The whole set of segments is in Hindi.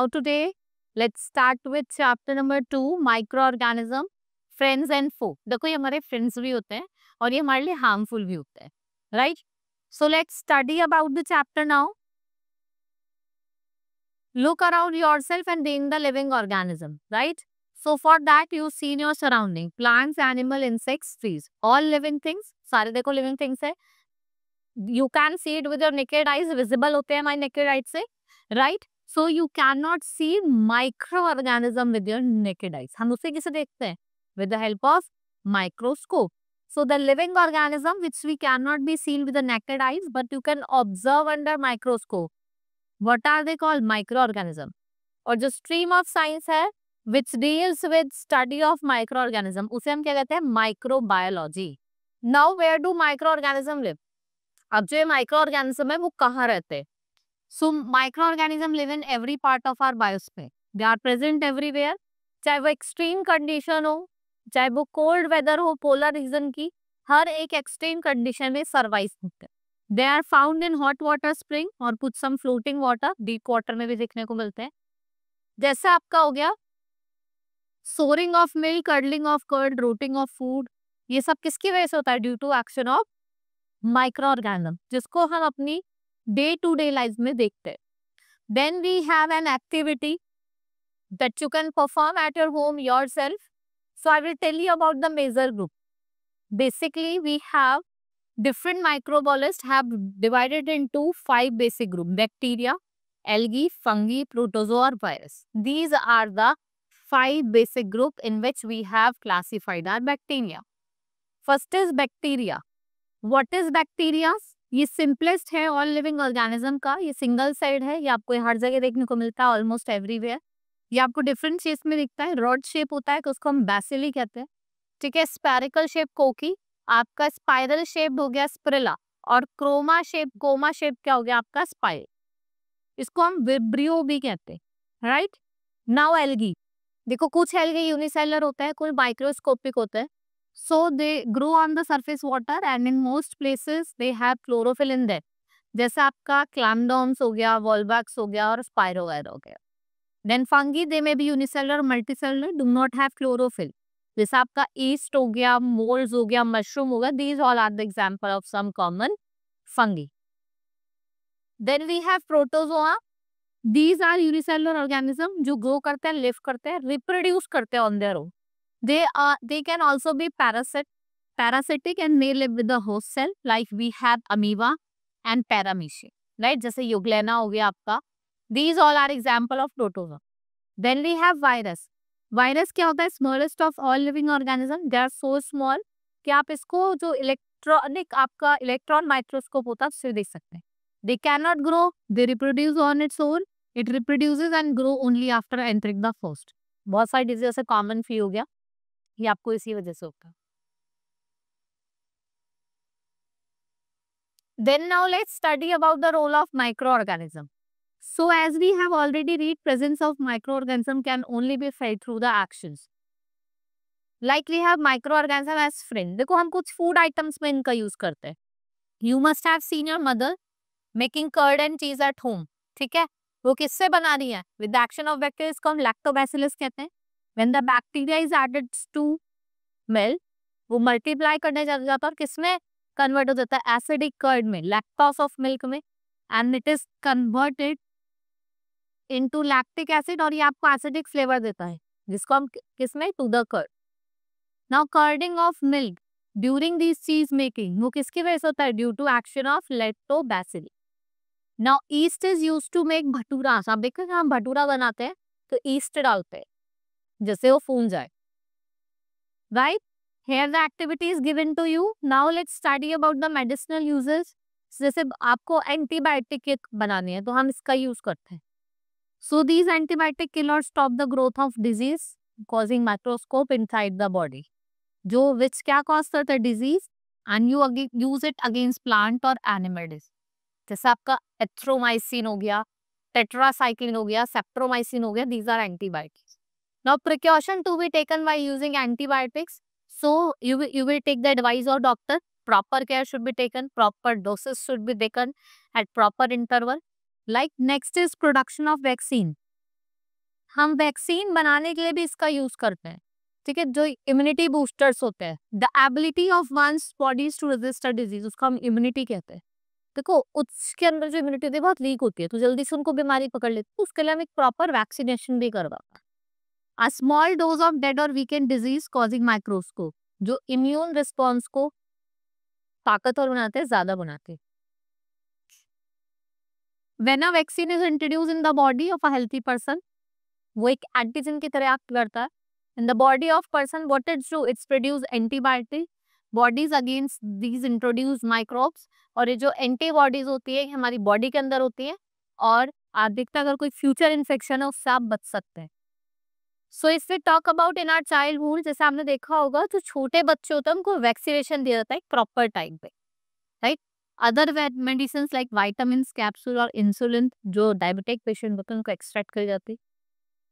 Now today, let's start with chapter number 2, microorganism, friends and foe. देखो ये हमारे friends भी होते हैं और ये हमारे लिए harmful भी होते हैं, right? So let's study about the chapter now. Look around yourself and name the living organism, right? So for that you see in your surrounding plants, animal, insects, trees, all living things. सारे देखो living things है. You can see it with your naked eyes, visible होते हैं हमारे naked eyes से, right? So you cannot see microorganism with your naked eyes. हम उसे किसे देखते हैं? With the help of microscope. So the living organism which we cannot be seen with the naked eyes, but you can observe under microscope. What are they called? Microorganism. और जो stream of science है which deals with study of microorganism, उसे हम क्या कहते हैं? Microbiology. Now where do microorganism live? अब जो ये microorganism है वो कहाँ रहते हैं? So microorganism live in every part of our biosphere. They are present everywhere. चाहे वो extreme condition हो, चाहे वो cold weather हो, polar region की, हर एक extreme condition में survive होते हैं. They are found in hot water spring और कुछ some floating water, deep water में भी देखने को मिलते हैं. जैसे आपका हो गया soaring of milk, curdling of curd, rotting of food, ये सब किसकी वजह से होता है? Due to action of microorganism, जिसको हम अपनी डे टू डे लाइफ में देखते हैं. Then we have an activity that you can perform at your home yourself. So I will tell you about the major group. Basically we have different microbiologists have divided into 5 basic groups: bacteria, algae, fungi, protozoa, virus. These are the 5 basic groups in which we have classified our bacteria. First is bacteria. What is bacteria? ये सिंपलेस्ट है ऑल लिविंग ऑर्गेनिज्म का. ये सिंगल साइड है, ये आपको हर जगह देखने को मिलता है, ऑलमोस्ट एवरीवेयर. ये आपको डिफरेंट शेप्स में दिखता है. रॉड शेप होता है, उसको हम बैसिली कहते हैं, ठीक है. स्पेरिकल शेप कोकी, आपका स्पाइरल शेप हो गया स्पिरिला, और कोमा शेप क्या हो गया आपका? स्पाइरल. इसको हम विब्रियो भी कहते हैं, राइट. Now algae. देखो कुछ एल्गी यूनिसेलुलर होता है, कुछ माइक्रोस्कोपिक होता है. So they grow on the surface water and in most places they have chlorophyll in them. जैसे आपका क्लैमडॉम्स हो गया, वॉलबैक्स हो गया और स्पाइरोगायर हो गया. Then fungi, they may be unicellular, multicellular, do not have chlorophyll. जैसे आपका yeast हो गया, molds हो गया, mushroom हो गया. These all are the example of some common fungi. Then we have protozoa. These are unicellular organism जो grow करते हैं, live करते हैं, reproduce करते हैं on their own. They can also be parasitic and may live with the host cell, like we have amoeba and paramecia, right? जैसे यूग्लेना हो गया आपका. These all are example of protozoa. Then we have virus. Virus क्या होता है? Smallest of all living organism. They are so small कि आप इसको जो आपका इलेक्ट्रॉन माइक्रोस्कोप होता है उससे देख सकते हैं. They cannot grow. They reproduce on its own. It reproduces and grow only after entering the host. बहुत सारी डिजीज से कॉमन फी हो गया, ये आपको इसी वजह से होगा. Then now let's study about the role of microorganism. So as we have already read, presence of microorganism can only be felt through the actions. Like we have microorganism as friend. देखो हम कुछ food items में इनका यूज करते हैं. You must have seen your mother making curd and cheese at home. ठीक है, वो किससे बना रही है? With the action of bacteria, इसको हम lactobacillus कहते हैं. When the bacteria is added to milk, वो मल्टीप्लाई करने जाता है और किसमें कन्वर्ट हो जाता है? एसिडिक कर्ड में, लैक्टोस ऑफ मिल्क में, and it is converted into lactic acid, और ये आपको एसिडिक फ्लेवर देता है, जिसको हम किसमें? To the curd. Now curding of milk during this cheese making, वो किसकी वजह से होता है? Due to action of lactobacilli. Now yeast is used to make bhatura. आप देखो हम भटूरा बनाते हैं तो ईस्ट डालते हैं जैसे वो फूल जाए, right? Here the activity is given to you. Now let's study about the medicinal uses. जैसे आपको एंटीबायोटिक बनानी है तो हम इसका यूज करते हैं. So these antibiotic killers stop the growth of disease causing microscope inside the body. जो which क्या cause करता है? disease, and you use it against plant or animal disease. जैसे आपका एथ्रोमाइसिन हो गया, टेट्रासाइक्लिन हो गया, सेप्ट्रोमाइसिन हो गया. These are antibiotics. Now precaution to be taken while using antibiotics. So you will take the advice of doctor. Proper care should be taken. Proper doses should be taken at proper interval. Like next is production of vaccine. हम वैक्सीन बनाने के लिए भी इसका यूज करते हैं, ठीक है, जो इम्यूनिटी बूस्टर्स होते हैं, the ability of one's bodies to resist a disease, उसको हम इम्यूनिटी कहते हैं। देखो उसके अंदर जो इम्यूनिटी होती है बहुत वीक होती है, तो जल्दी से उनको बीमारी पकड़ लेती है, उसके लिए हम एक प्रॉपर वैक्सीनेशन भी करवाते हैं। A small dose of dead और वीकेंड डिजीज कॉजिंग माइक्रोस्कोप, जो इम्यून रिस्पॉन्स को ताकतवर बनाते हैं, ज्यादा बनाते हैं। When a vaccine is introduced in the body of a healthy person, वो एक एंटीजन की तरह एक्ट करता है। In the body of person, what it do? It's produce antibody bodies against these introduced microbes, और ये जो एंटीबॉडीज होती है हमारी बॉडी के अंदर होती है, और आप देखते हैं अगर कोई फ्यूचर इन्फेक्शन है उससे आप बच सकते हैं। So if we talk about in our childhood, जैसे आपने देखा होगा जो छोटे बच्चे होते हैं उनको वैक्सीनेशन दिया जाता है प्रॉपर टाइम पे, right. Other medicine like vitamin capsule और इंसुलिन जो डायबिटिक पेशेंट होते हैं उनको एक्सट्रैक्ट करी जाती है।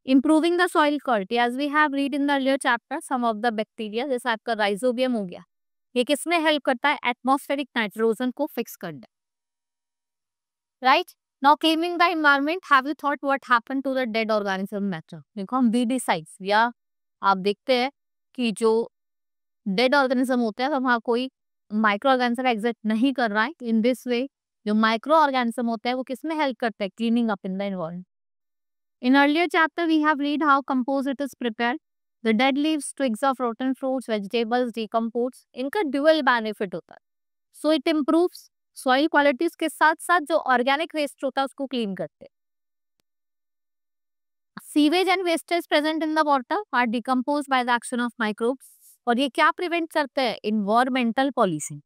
Improving the soil quality, as we have read in the earlier chapter, some of the bacteria, जैसे आपका राइजोबियम हो गया, ये किसमें हेल्प करता है? एटमॉस्फेरिक नाइट्रोजन को फिक्स करना, right. Now cleaning the environment, have you thought what happened to the dead organism matter? देखो हम वीडिसाइड्स, या आप देखते हैं कि जो डेड ऑर्गेनिज्म होते हैं, तो वहाँ कोई माइक्रो ऑर्गेनिज्म एग्जिस्ट नहीं कर रहा है। इन दिस वे जो माइक्रो ऑर्गेनिज्म होते हैं वो किसमें हेल्प करते हैं? Cleaning up in the environment. In earlier chapter, we have read how composite is prepared. The dead leaves, twigs of rotten fruits, vegetables decompose. इनका dual benefit होता है. So it improves soil qualities के साथ साथ जो organic waste होता है उसको clean करते हैं. Sewage and wastage present in the water are decomposed by the action of microbes. और ये क्या prevent करते हैं? Environmental pollution.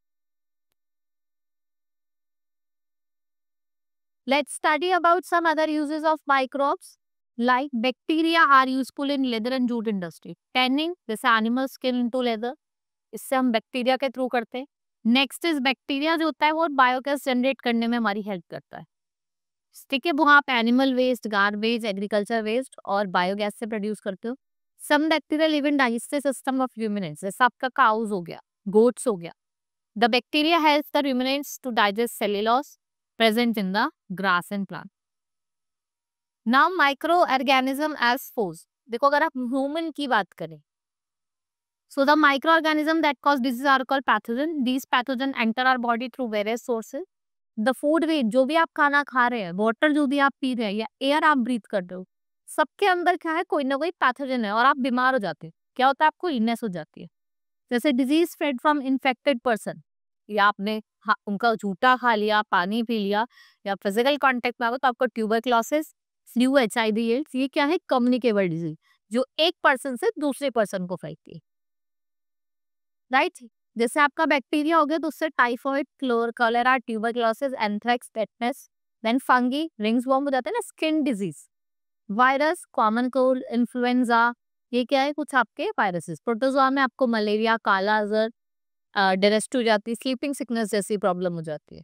Let's study about some other uses of microbes. Like bacteria are useful in leather and jute industry. Tanning, जैसे animal skin into leather, इससे हम बैक्टीरिया के थ्रू करते हैं। नेक्स्ट इज बैक्टीरिया जो होता है वो बायोगैस जनरेट करने में हमारी हेल्प करता है, ठीक है। वहाँ आप animal waste, garbage, agriculture waste और बायोगैस से प्रोड्यूस करते हो। Some bacteria live in digestive system of humans, जैसे आपका काउज हो गया, गोट्स हो गया। The bacteria helps the humans to digest cellulose present in the grass and plant. Now microorganism as foes, देखो अगर आप ह्यूमन की बात करें, so the microorganism that cause disease are called pathogen. These pathogen enter our body through various sources. The food waste, जो भी आप खाना खा रहे हैं, वाटर जो भी आप पी रहे हैं, या एयर आप ब्रीथ कर रहे हो, सबके अंदर क्या है? कोई ना कोई पैथोजन है और आप बीमार हो जाते हैं। क्या होता है? आपको इलनेस हो जाती है। जैसे disease spread from infected person, या आपने उनका जूठा खा लिया, पानी पी लिया, या फिजिकल कॉन्टेक्ट में आ गया तो आपको ट्यूबरक्लोसिस, फ्लू, HIV एड्स, ये क्या है? कम्युनिकेबल डिजीज जो एक पर्सन से दूसरे पर्सन को फैलती है, राइट। जैसे आपका बैक्टीरिया हो गया तो उससे typhoid, cholera, tuberculosis, anthrax, tetanus, then fungi, ringworm हो जाते हैं ना, skin disease, virus, common cold, influenza, ये क्या है? कुछ आपके वायरसेस। प्रोटोजोआ में आपको मलेरिया, काला अजर, डेरेस्ट हो जाती है, स्लीपिंग सिकनेस जैसी प्रॉब्लम हो जाती है।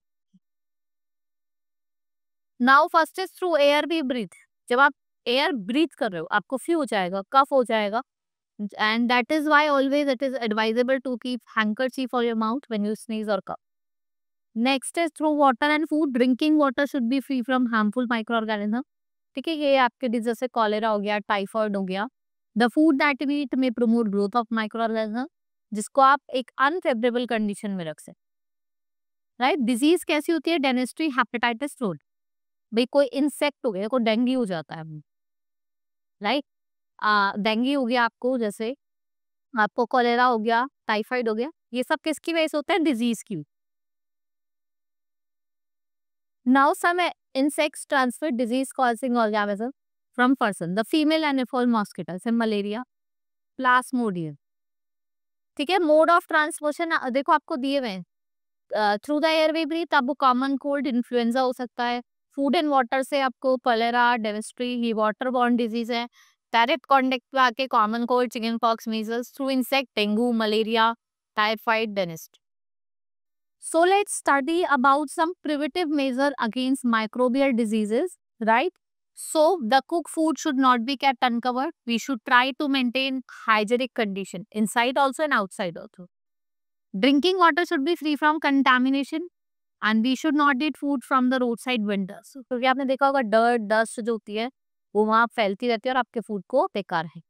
Now first is through air we breathe, जब आप एयर ब्रीथ कर रहे हो आपको फ्लू हो जाएगा, कफ हो जाएगा, and that is why always it is advisable to keep handkerchief for your mouth when you sneeze or cough. Next is through water and food. Drinking water should be free from harmful microorganisms. ठीक है, ये आपके डिजीज जैसे कॉलेरा हो गया, टाइफॉइड हो गया। The food that we eat में प्रमोट ग्रोथ ऑफ माइक्रोऑर्गेनिज्म, जिसको आप एक अनफेवरेबल कंडीशन में रख सकते, राइट। डिजीज कैसी होती है? डेंगू, हेपेटाइटिस, फ्लू, भाई कोई इंसेक्ट हो गया, कोई डेंगू हो जाता है, राइट। डेंगू हो गया आपको, जैसे आपको कॉलेरा हो गया, टाइफाइड हो गया, ये सब किसकी वजह से होता है? डिजीज की। Now some insects transfer disease causing organism from person, the female anopheles mosquito से मलेरिया, प्लाज्मोडियम, ठीक है। मोड ऑफ ट्रांसमिशन देखो आपको दिए हुए हैं, through the air we breathe, आपको कॉमन कोल्ड, इन्फ्लुएंजा हो सकता है। फूड एंड वाटर से आपको कॉलेरा, डेविस्ट्री, ये वाटर बॉर्न डिजीज है। डायरेक्ट कॉन्टेक्ट पे आके common cold, chicken pox, measles. Through insect, dengue, malaria, typhoid, डेनिस्ट। So let's study about some preventive measure against microbial diseases, right? So the cooked food should not be kept uncovered. We should try to maintain hygienic condition inside also and outside also. Drinking water should be free from contamination and we should not eat food from the roadside vendors. क्योंकि आपने देखा होगा डर्ट, डस्ट जो होती है वो वहां फैलती रहती है और आपके फूड को बेकार है।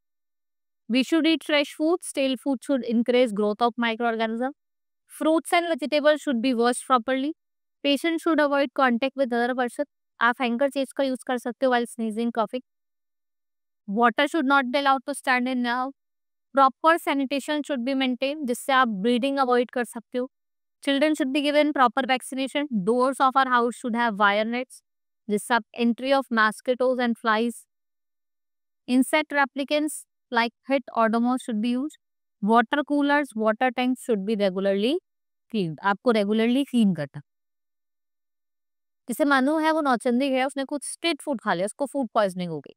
We should eat fresh food. Stale food should increase growth of microorganisms. Fruits and vegetables should be washed properly. Patient should avoid contact with other person. आप हैंकर चीज का यूज कर सकते हो while sneezing, coughing. Water should not be allowed to stand in now. Proper sanitation should be maintained जिससे आप breeding avoid कर सकते हो. Children should be given proper vaccination. Doors of our house should have wire nets जिससे आप entry of mosquitoes and flies. Insect replicants like HIT Odomos should be used. Water coolers, water tanks should be regularly cleaned. आपको regularly clean करना. जैसे मानो है वो नौचंदी है, उसने कुछ स्ट्रीट फूड खा लिया, उसको फूड पॉइजनिंग हो गई.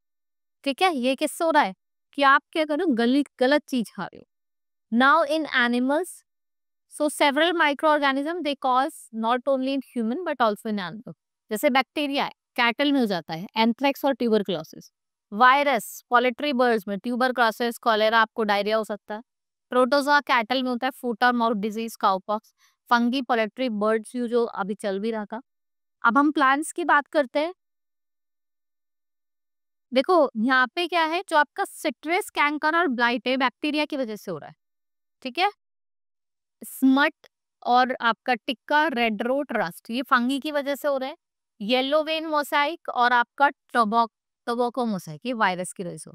ठीक है, ये किससे हो रहा है कि आप क्या करो गलत चीज खा रहे हो. Now in animals, so several micro organism they cause not only in human but also in animal. जैसे बैक्टीरिया है, कैटल में हो जाता है, एंथ्रेक्स और ट्यूबरक्लोसिस. वायरस पोल्ट्री बर्ड्स में ट्यूबरक्लोसिस, कॉलेरा, आपको डायरिया हो सकता है. प्रोटोजोआ कैटल में होता है, फुट और mouth disease, cowpox. Fungi poultry birds जो अभी चल भी रहा था. अब हम प्लांट्स की बात करते हैं. देखो यहाँ पे क्या है, जो आपका सिट्रस कैंकर और ब्लाइट है बैक्टीरिया की वजह से हो रहा है. ठीक है, स्मट और आपका टिक्का, रेड रोट, रस्ट, ये फंगी की वजह से हो रहा है. येलो वेन मोसाइक और आपका टोबैको मोसाइक ये वायरस की वजह से.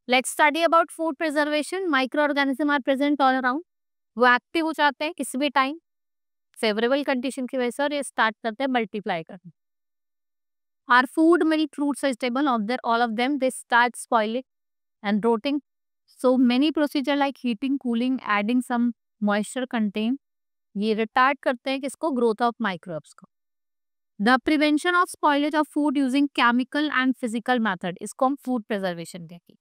Let's study about food preservation. Microorganism are present all around. वो एक्टिव हो जाते हैं किसी भी टाइम फेवरेबल कंडीशन की वजह से और ये स्टार्ट करते हैं मल्टीप्लाई करना. Our food, milk, fruits, vegetable, all of them, they start spoiling and rotting. So many procedure like heating, cooling, adding some moisture contain, ये retard करते हैं किसको, growth of microbes को. The prevention of spoilage of food using chemical and physical method, इसको हम food preservation कहते हैं.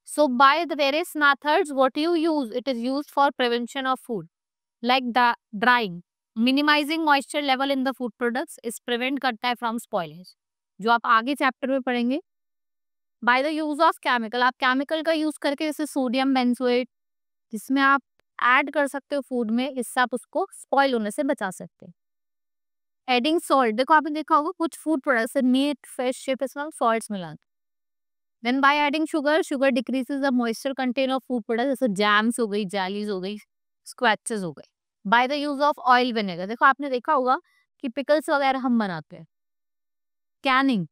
So by the various methods, what you use, it is used for prevention of food, like the drying, minimizing moisture level in the food products, is prevent करता है from spoilage. जो आप आगे चैप्टर में पढ़ेंगे. Bye the use of chemical, आप केमिकल का यूज करके जैसे सोडियम बेंजोएट जिसमें आप ऐड कर सकते हो फूड में, इससे आप उसको स्पॉइल होने से बचा सकते हैं. एडिंग सॉल्ट, देखो आपने देखा होगा कुछ food products meat, fish, ship, इसमें सॉल्ट्स मिलाते. Then by adding sugar, sugar decreases the moisture content of food product, जैसे जैम्स हो गई, जेलीज हो गई, स्क्वैचेस हो गए. By the use of oil vinegar, देखो आपने देखा होगा कि पिकल्स वगैरह हम बनाते हैं. कैनिंग,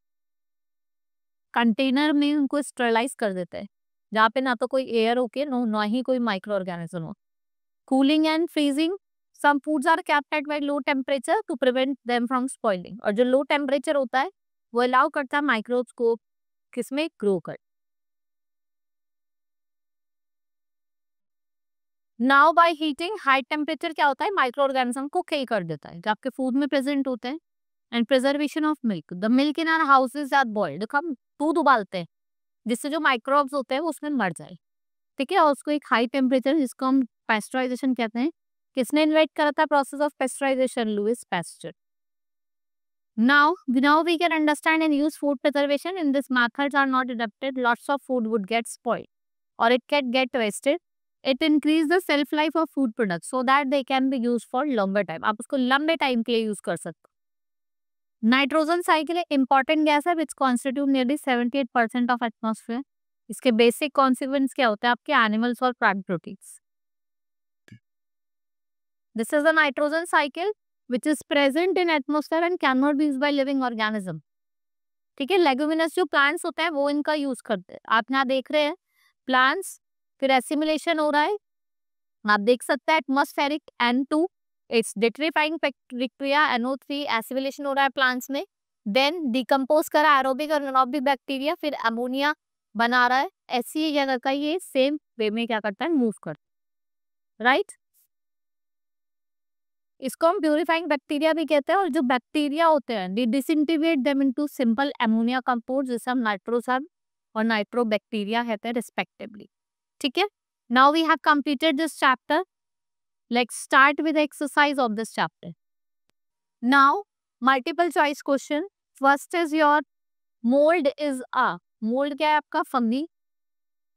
कंटेनर में उनको स्टरलाइज कर देते हैं जहाँ पे ना तो कोई एयर होके ना ही कोई माइक्रो ऑर्गेनिज्म हो. Cooling and freezing, some foods are kept at very low temperature to prevent them from spoiling. और जो लो टेम्परेचर होता है वो अलाउ करता है माइक्रोब्स को किसमें ग्रो कर. Now by heating, high temperature क्या होता है, माइक्रो ऑर्गेनिज्म को किल कर देता है जो आपके फूड में प्रेजेंट होते हैं. And preservation of milk, the milk in our houses are boiled, देखो हम दूध उबालते हैं जिससे जो माइक्रोब्स होते हैं वो उसमें मर जाए. ठीक है, और उसको एक हाई टेम्परेचर जिसको हम पेस्चराइजेशन कहते हैं, किसने इन्वेंट करा था process of pasteurization, Louis Pasteur. now we can understand and use food preservation. In this methods are not adapted, lots of food would get spoiled or it can get wasted. It increase the shelf life of food products so that they can be used for longer time. आप उसको लंबे टाइम के लिए यूज कर सकते हो. नाइट्रोजन साइकिल एक इंपॉर्टेंट गैस है which constitute nearly 78% of atmosphere. इसके बेसिक कॉन्सिक्वेंस क्या होते हैं आपके एनिमल्स और plant proteins. This is the nitrogen cycle which is present in atmosphere and can not be used by living organism. ठीक है, लेगुमिनस जो प्लांट्स होते हैं वो इनका यूज करते हैं. आप यहाँ देख रहे हैं प्लांट्स, फिर एसिमिलेशन हो रहा है, आप देख सकते हैं एटमॉस्फेरिक N2, इट्स डिट्रीफाइंग प्रक्रिया NO3, एसिमिलेशन हो रहा है प्लांट्स में. देन डिकम्पोज करा एरोबिक और एनारोबिक बैक्टीरिया, फिर अमोनिया बना रहा है. ऐसी जगह का ये सेम वे में क्या करता है, मूव करता है. राइट, इसको हम प्यूरिफाइंग बैक्टीरिया भी कहते हैं. और जो बैक्टीरिया होते हैं they disintegrate them into simple ammonia compound जिसे हम नाइट्रोसन और नाइट्रोबैक्टीरिया कहते हैं रिस्पेक्टिवली. ठीक है, now we have completed this chapter. Let's start with the exercise of this chapter. Now, multiple choice question. First is your mold is a. Mold क्या है आपका, fungi.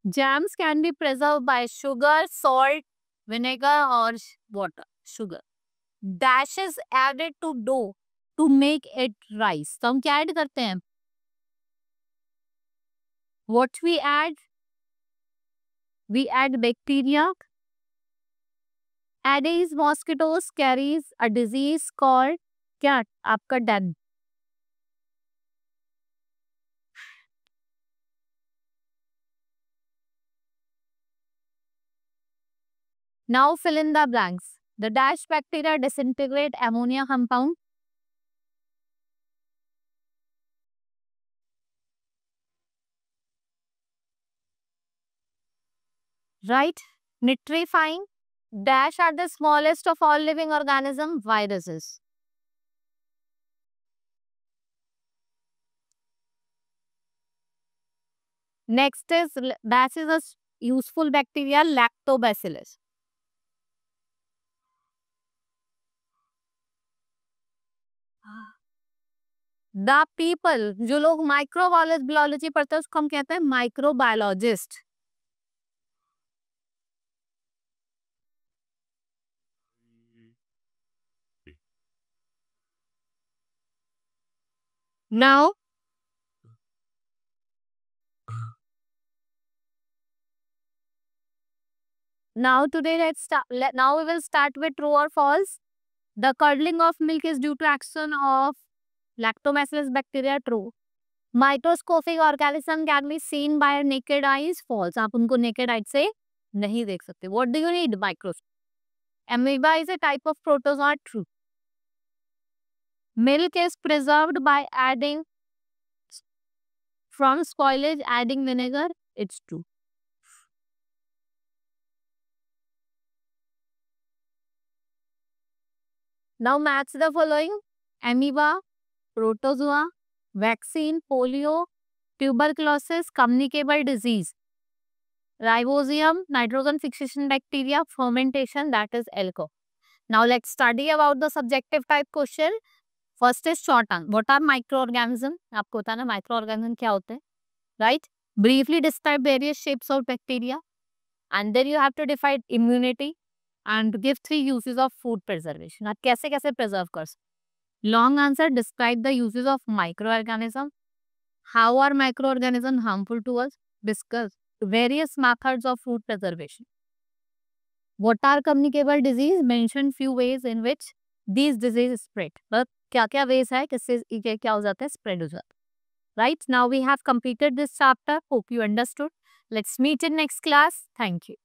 Jams can be preserved by sugar, salt, vinegar or water. Sugar. Dash is added to dough to make it rise. तो हम क्या ऐड करते हैं, What we add? We add bacteria. Aedes mosquitoes carries a disease called क्या आपका dengue. Now fill in the blanks. The dash bacteria disintegrate ammonia compound. Right? Nitrifying. Dash are the smallest of all living organisms, viruses. Next is, dash is a useful bacteria, lactobacillus. The people, जो लोग माइक्रोबायोलॉजी पढ़ते हैं उसको हम कहते हैं microbiologist. Now today let's start. Now we will start with true or false. The curdling of milk is due to action of lactobacillus bacteria. True. Microscopic organism can be seen by naked eyes. False. आप उनको naked eye से नहीं देख सकते. What do you need? Microscope. Amoeba is a type of protozoa. True. Milk is preserved by adding from spoilage, adding vinegar. It's true. Now match the following: amoeba, protozoa, vaccine, polio, tuberculosis, communicable disease, ribosium, nitrogen fixation bacteria, fermentation, that is alcohol. Now let's study about the subjective type question. First is short answer. What are microorganisms? आपको पता ना microorganism क्या होते हैं, right? Briefly describe various shapes of bacteria, and then you have to define immunity and give 3 uses of food preservation. आप कैसे कैसे preserve कर सकते. Long answer, describe the uses of microorganism. How are microorganisms harmful to us? Discuss various methods of food preservation. What are communicable disease? Mention few ways in which these diseases spread. But क्या क्या ways है किससे ये क्या हो जाता है, spread हो जाता है. Right, now we have completed this chapter. Hope you understood. Let's meet in next class. Thank you.